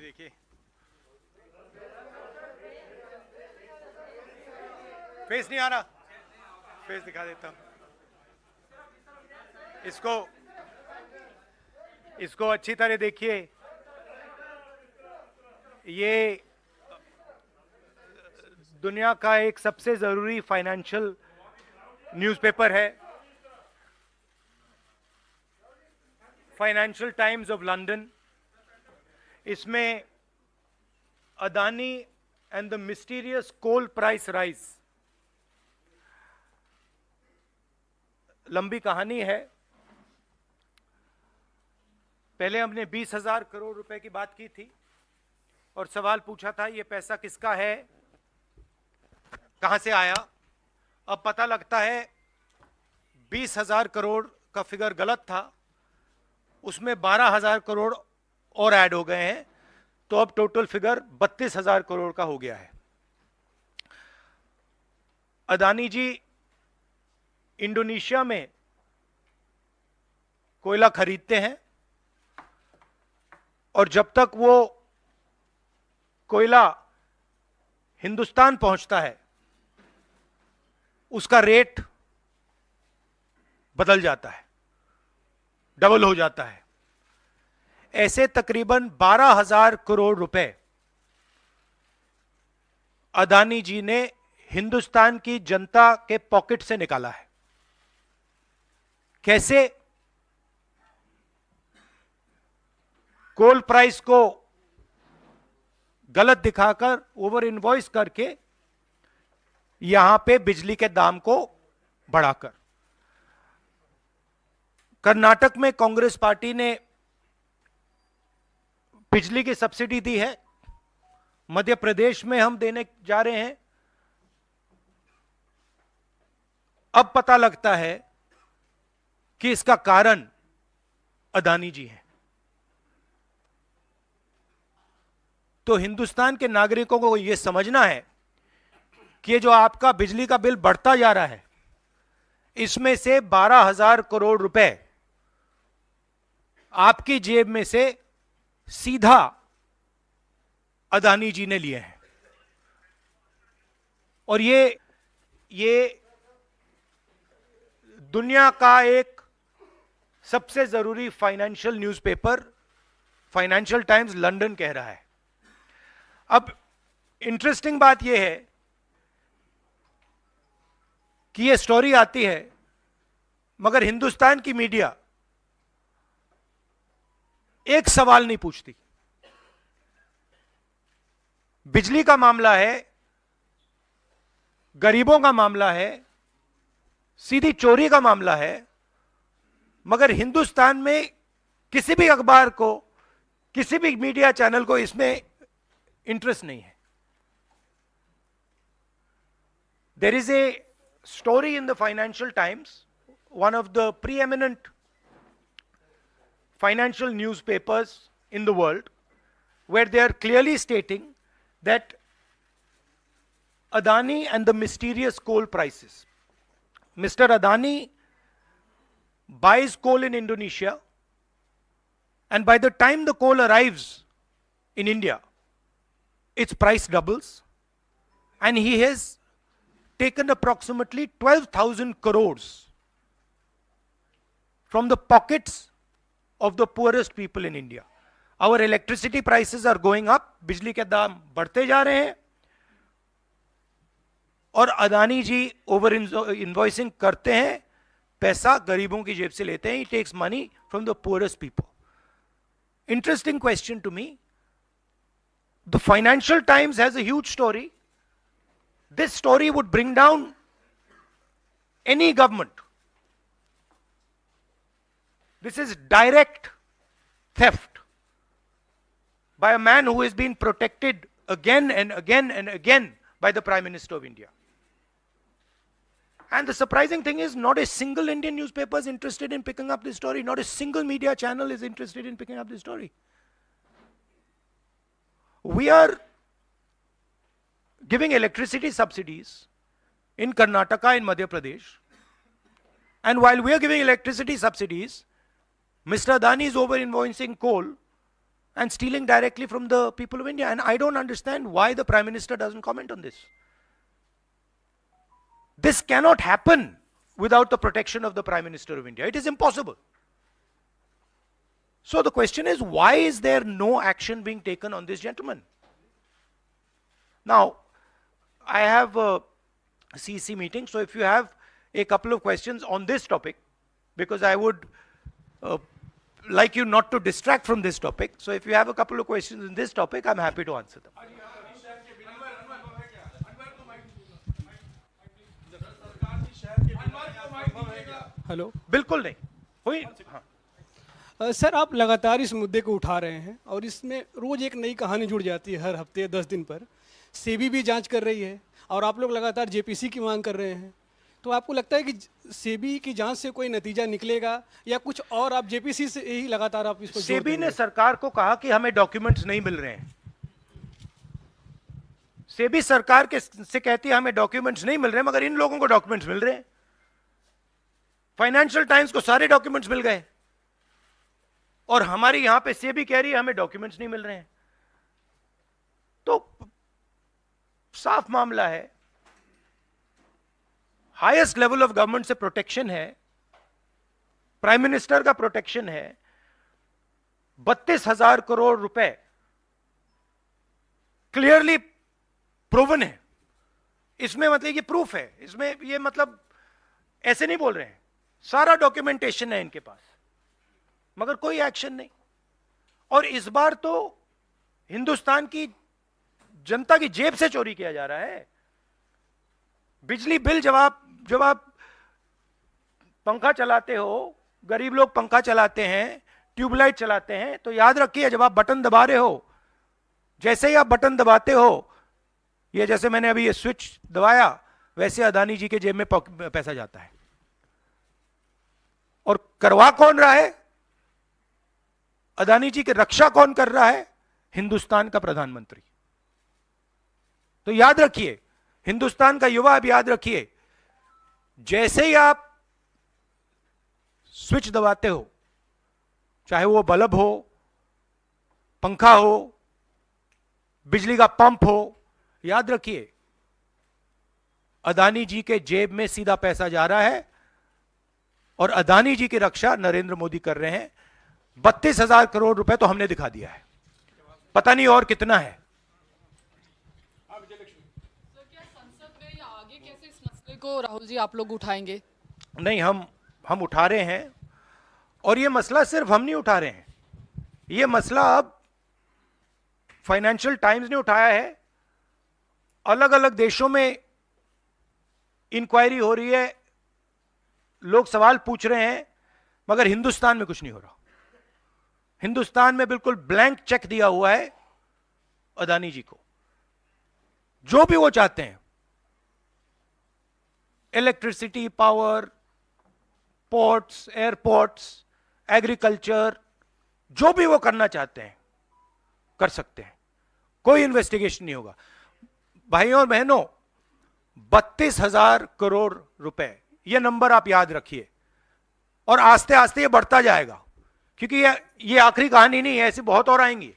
ये देखिए, फेस नहीं आ रहा, फेस दिखा देता हूं इसको। इसको अच्छी तरह देखिए, ये दुनिया का एक सबसे जरूरी फाइनेंशियल न्यूज़पेपर है, फाइनेंशियल टाइम्स ऑफ लंदन। इसमें Adani and the mysterious coal price rise, लंबी कहानी है। पहले हमने 20,000 करोड़ रुपए की बात की थी और सवाल पूछा था ये पैसा किसका है, कहां से आया। अब पता लगता है 20,000 करोड़ का फिगर गलत था, उसमें 12,000 करोड़ और ऐड हो गए हैं, तो अब टोटल फिगर 32,000 करोड़ का हो गया है। अदानी जी इंडोनेशिया में कोयला खरीदते हैं और जब तक वो कोयला हिंदुस्तान पहुंचता है उसका रेट बदल जाता है, डबल हो जाता है। ऐसे तकरीबन 12,000 करोड़ रुपए अदानी जी ने हिंदुस्तान की जनता के पॉकेट से निकाला है। कैसे? कोल प्राइस को गलत दिखाकर, ओवर इनवॉइस करके, यहां पे बिजली के दाम को बढ़ाकर। कर्नाटक में कांग्रेस पार्टी ने बिजली की सब्सिडी दी है, मध्य प्रदेश में हम देने जा रहे हैं। अब पता लगता है कि इसका कारण अदानी जी हैं। तो हिंदुस्तान के नागरिकों को यह समझना है कि जो आपका बिजली का बिल बढ़ता जा रहा है, इसमें से 12,000 करोड़ रुपए आपकी जेब में से सीधा अदानी जी ने लिए हैं। और ये दुनिया का एक सबसे जरूरी financial newspaper financial times London कह रहा है। अब इंटरेस्टिंग बात यह है कि यह स्टोरी आती है, मगर हिंदुस्तान की मीडिया एक सवाल नहीं पूछती। बिजली का मामला है, गरीबों का मामला है, सीधी चोरी का मामला है, मगर हिंदुस्तान में किसी भी अखबार को, किसी भी मीडिया चैनल को इसमें इंटरेस्ट नहीं है। There is a story in the Financial Times, one of the preeminent financial newspapers in the world, where they are clearly stating that Adani and the mysterious coal prices. Mr. Adani buys coal in Indonesia, and by the time the coal arrives in India, its price doubles, and he has taken approximately 12,000 crores from the pockets of the poorest people in India. Our electricity prices are going up, बिजली के दाम बढ़ते जा रहे हैं, और अदानी जी over invoicing करते हैं, पैसा गरीबों की जेब से लेते हैं. He takes money from the poorest people. Interesting question to me. The Financial Times has a huge story. This story would bring down any government. This is direct theft by a man who has been protected again and again and again by the Prime Minister of India. And the surprising thing is, not a single Indian newspaper is interested in picking up this story. Not a single media channel is interested in picking up this story. We are giving electricity subsidies in Karnataka and Madhya Pradesh. And while we are giving electricity subsidies, Mr. Adani is over-invoicing coal and stealing directly from the people of India. And I don't understand why the Prime Minister doesn't comment on this. This cannot happen without the protection of the Prime Minister of India. It is impossible. So the question is, why is there no action being taken on this gentleman? Now, I have a CC meeting, so if you have a couple of questions on this topic, because I would like you not to distract from this topic. So if you have a couple of questions in this topic, I'm happy to answer them. Hello बिल्कुल नहीं हुई। हाँ। Sir, आप लगातार इस मुद्दे को उठा रहे हैं और इसमें रोज एक नई कहानी जुड़ जाती है हर हफ्ते 10 दिन पर। सेबी भी जांच कर रही है और आप लोग लगातार जेपीसी की मांग कर रहे हैं। तो आपको लगता है कि सेबी की जांच से कोई नतीजा निकलेगा या कुछ और आप जेपीसी से ही लगातार आप इसको? सेबी ने सरकार को कहा कि हमें डॉक्यूमेंट्स नहीं मिल रहे हैं। सेबी सरकार के से कहती है हमें डॉक्यूमेंट्स नहीं मिल रहे, मगर इन लोगों को डॉक्यूमेंट्स मिल रहे हैं। फाइनेंशियल टाइम्स को सारे डॉक्यूमेंट्स मिल गए और हमारी यहां पे सेबी कह रही है हमें डॉक्यूमेंट्स नहीं मिल रहे हैं। तो साफ मामला है, हाईएस्ट लेवल ऑफ गवर्नमेंट से प्रोटेक्शन है, प्राइम मिनिस्टर का प्रोटेक्शन है। 32,000 करोड़ रुपए क्लियरली प्रूवन है। इसमें मतलब ये प्रूफ है, इसमें ये मतलब ऐसे नहीं बोल रहे हैं, सारा डॉक्यूमेंटेशन है इनके पास, मगर कोई एक्शन नहीं। और इस बार तो हिंदुस्तान की जनता की जेब से चोरी किया जा रहा है। बिजली बिल जब आप पंखा चलाते हो, गरीब लोग पंखा चलाते हैं, ट्यूबलाइट चलाते हैं, तो याद रखिए जब आप बटन दबा रहे हो, जैसे ही आप बटन दबाते हो, ये जैसे मैंने अभी ये स्विच दबाया, वैसे अदानी जी के जेब में पैसा जाता है। और करवा कौन रहा है? अदानी जी की रक्षा कौन कर रहा है? हिंदुस्तान का प्रधानमंत्री। तो याद रखिए, हिंदुस्तान का युवा, अब याद रखिए, जैसे ही आप स्विच दबाते हो, चाहे वो बल्ब हो, पंखा हो, बिजली का पंप हो, याद रखिए अदानी जी के जेब में सीधा पैसा जा रहा है और अदानी जी की रक्षा नरेंद्र मोदी कर रहे हैं। 32,000 करोड़ रुपए तो हमने दिखा दिया है, पता नहीं और कितना है। सर, क्या संसद में या आगे कैसे इस मसले को राहुल जी आप लोग उठाएंगे? नहीं, हम उठा रहे हैं, और ये मसला सिर्फ हम नहीं उठा रहे हैं, ये मसला अब फाइनेंशियल टाइम्स ने उठाया है। अलग अलग देशों में इंक्वायरी हो रही है, लोग सवाल पूछ रहे हैं, मगर हिंदुस्तान में कुछ नहीं हो रहा। हिंदुस्तान में बिल्कुल ब्लैंक चेक दिया हुआ है अदानी जी को, जो भी वो चाहते हैं, electricity, power, ports, airports, agriculture, जो भी वो करना चाहते हैं कर सकते हैं, कोई इन्वेस्टिगेशन नहीं होगा। भाइयों और बहनों, 32,000 करोड़ रुपए, ये नंबर आप याद रखिए, और आस्ते आस्ते ये बढ़ता जाएगा, क्योंकि ये आखिरी कहानी नहीं है, ऐसी बहुत और आएंगी।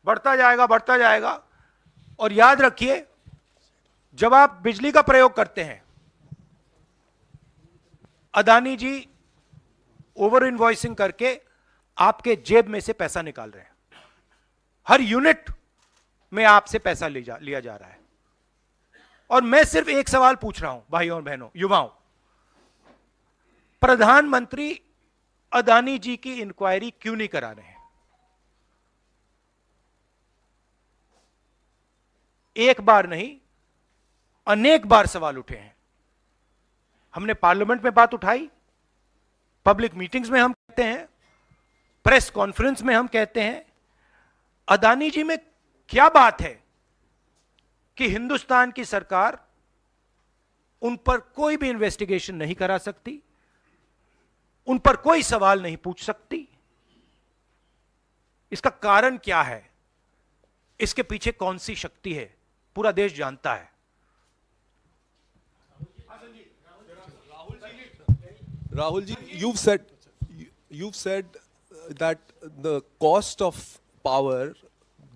बढ़ता जाएगा। और याद रखिए, जब आप बिजली का प्रयोग करते हैं, अदानी जी ओवर इनवॉइसिंग करके आपके जेब में से पैसा निकाल रहे हैं। हर यूनिट में आपसे पैसा लिया जा रहा है। और मैं सिर्फ एक सवाल पूछ रहा हूं भाइयों और बहनों, युवाओं, प्रधानमंत्री अदानी जी की इंक्वायरी क्यों नहीं करा रहे हैं? एक बार नहीं, अनेक बार सवाल उठे हैं। हमने पार्लियामेंट में बात उठाई, पब्लिक मीटिंग्स में हम कहते हैं, प्रेस कॉन्फ्रेंस में हम कहते हैं, अदानी जी में क्या बात है कि हिंदुस्तान की सरकार उन पर कोई भी इन्वेस्टिगेशन नहीं करा सकती, उन पर कोई सवाल नहीं पूछ सकती? इसका कारण क्या है? इसके पीछे कौन सी शक्ति है? पूरा देश जानता है। Rahul ji, you've said you've said that the cost of power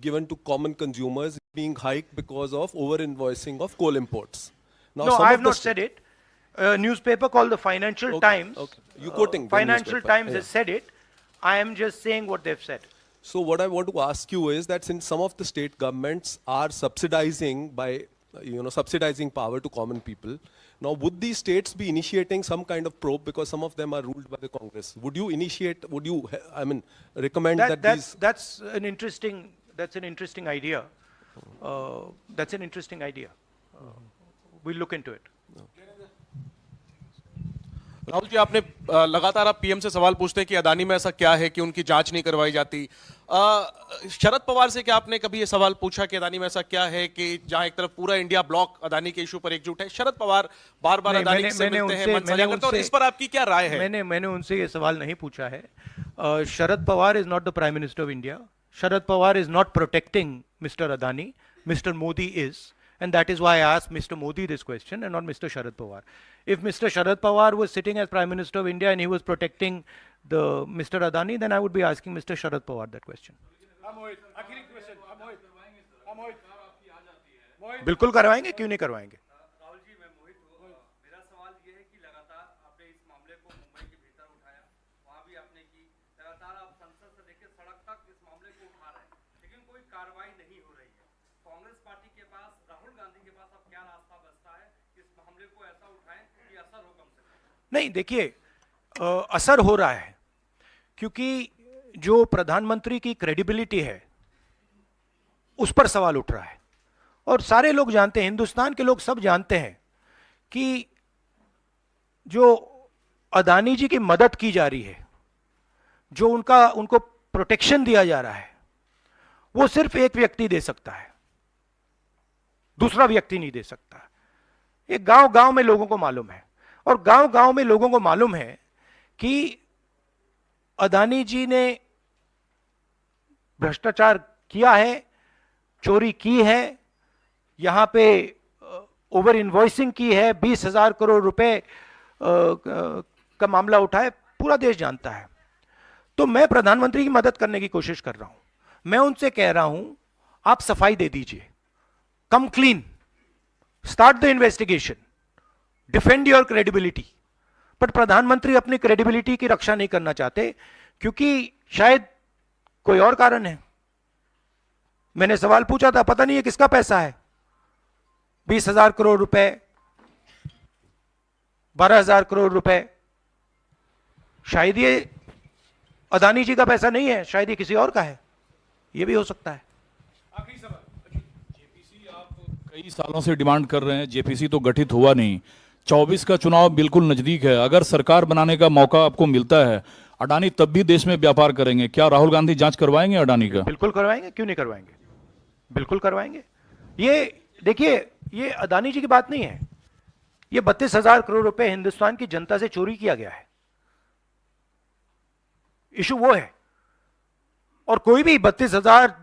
given to common consumers is being hiked because of over-invoicing of coal imports. Now, No, some I of have the not said it. A newspaper called the Financial Times. Okay. You quoting the Financial newspaper. Times Yeah. has said it. I am just saying what they've said. So what I want to ask you is that since some of the state governments are subsidizing by, subsidizing power to common people, now would these states be initiating some kind of probe because some of them are ruled by the Congress? Would you initiate? Would you, recommend That's an interesting idea. That's an interesting idea. We'll look into it. Rahul ji, आपने लगातार आप PM से सवाल पूछते हैं कि अदानी में ऐसा क्या है कि उनकी जांच नहीं करवाई जाती। शरद पवार से क्या आपने कभी ये सवाल पूछा कि अदानी में ऐसा क्या है कि जहां एक तरफ पूरा इंडिया ब्लॉक अदानी के इशू पर एकजुट है? शरद पवार बार बार अदानी से मिलते हैं, मन साझा करते हैं, और इस पर आपकी क्या राय है? मैंने उनसे ये सवाल नहीं पूछा है। Sharad Pawar is not the prime minister of India. Sharad Pawar is not protecting mister Adani. Mister Modi is. And that is why I asked Mr. Modi this question and not Mr. Sharad Pawar. If Mr. Sharad Pawar was sitting as Prime Minister of India and he was protecting the Mr. Adani, then I would be asking Mr. Sharad Pawar that question. बिल्कुल करवाएंगे, क्यों नहीं करवाएंगे? राहुल जी, मैं मोहित हूँ। मेरा सवाल ये है कि लगातार आपने इस मामले को मुंबई के भीतर उठाया, वहाँ भी आपने की, लगातार आप संसद से लेकर सड़क तक इस मामले को उठा रहे हैं, लेकिन कोई कार्रवाई नहीं हो रही है। कांग्रेस पार्टी के पास, राहुल गांधी के पास अब क्या रास्ता बचता है इस मामले को ऐसा उठाएं कि असर हो कम से कम? नहीं, देखिए, असर हो रहा है क्योंकि जो प्रधानमंत्री की क्रेडिबिलिटी है उस पर सवाल उठ रहा है। और सारे लोग जानते हैं, हिंदुस्तान के लोग सब जानते हैं कि जो अदानी जी की मदद की जा रही है, जो उनको प्रोटेक्शन दिया जा रहा है, वो सिर्फ एक व्यक्ति दे सकता है, दूसरा व्यक्ति नहीं दे सकता। ये गांव गांव में लोगों को मालूम है, और गांव गांव में लोगों को मालूम है कि अदानी जी ने भ्रष्टाचार किया है, चोरी की है, यहां पे ओवर इनवॉइसिंग की है, 20,000 करोड़ रुपए का मामला उठा है, पूरा देश जानता है। तो मैं प्रधानमंत्री की मदद करने की कोशिश कर रहा हूं। मैं उनसे कह रहा हूं, आप सफाई दे दीजिए, कम clean, start the investigation, defend your credibility. But प्रधानमंत्री अपनी क्रेडिबिलिटी की रक्षा नहीं करना चाहते क्योंकि शायद कोई और कारण है। मैंने सवाल पूछा था, पता नहीं है किसका पैसा है, 20,000 करोड़ रुपए, 12,000 करोड़ रुपए, शायद ये अदानी जी का पैसा नहीं है, शायद ये किसी और का है, ये भी हो सकता है। आखिरी सवाल, जेपीसी आप कई सालों से डिमांड कर रहे हैं, जेपीसी तो गठित हुआ नहीं, 24 का चुनाव बिल्कुल नजदीक है, अगर सरकार बनाने का मौका आपको मिलता है, अडानी तब भी देश में व्यापार करेंगे, क्या राहुल गांधी जांच करवाएंगे अडानी का? बिल्कुल करवाएंगे, क्यों नहीं करवाएंगे, बिल्कुल करवाएंगे। ये देखिए, ये अदानी जी की बात नहीं है, ये 32,000 करोड़ रुपए हिंदुस्तान की जनता से चोरी किया गया है, इशू वो है। और कोई भी 32,000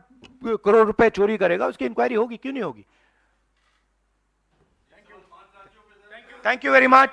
करोड़ रुपए चोरी करेगा, उसकी इंक्वायरी होगी, क्यों नहीं होगी? Thank you very much.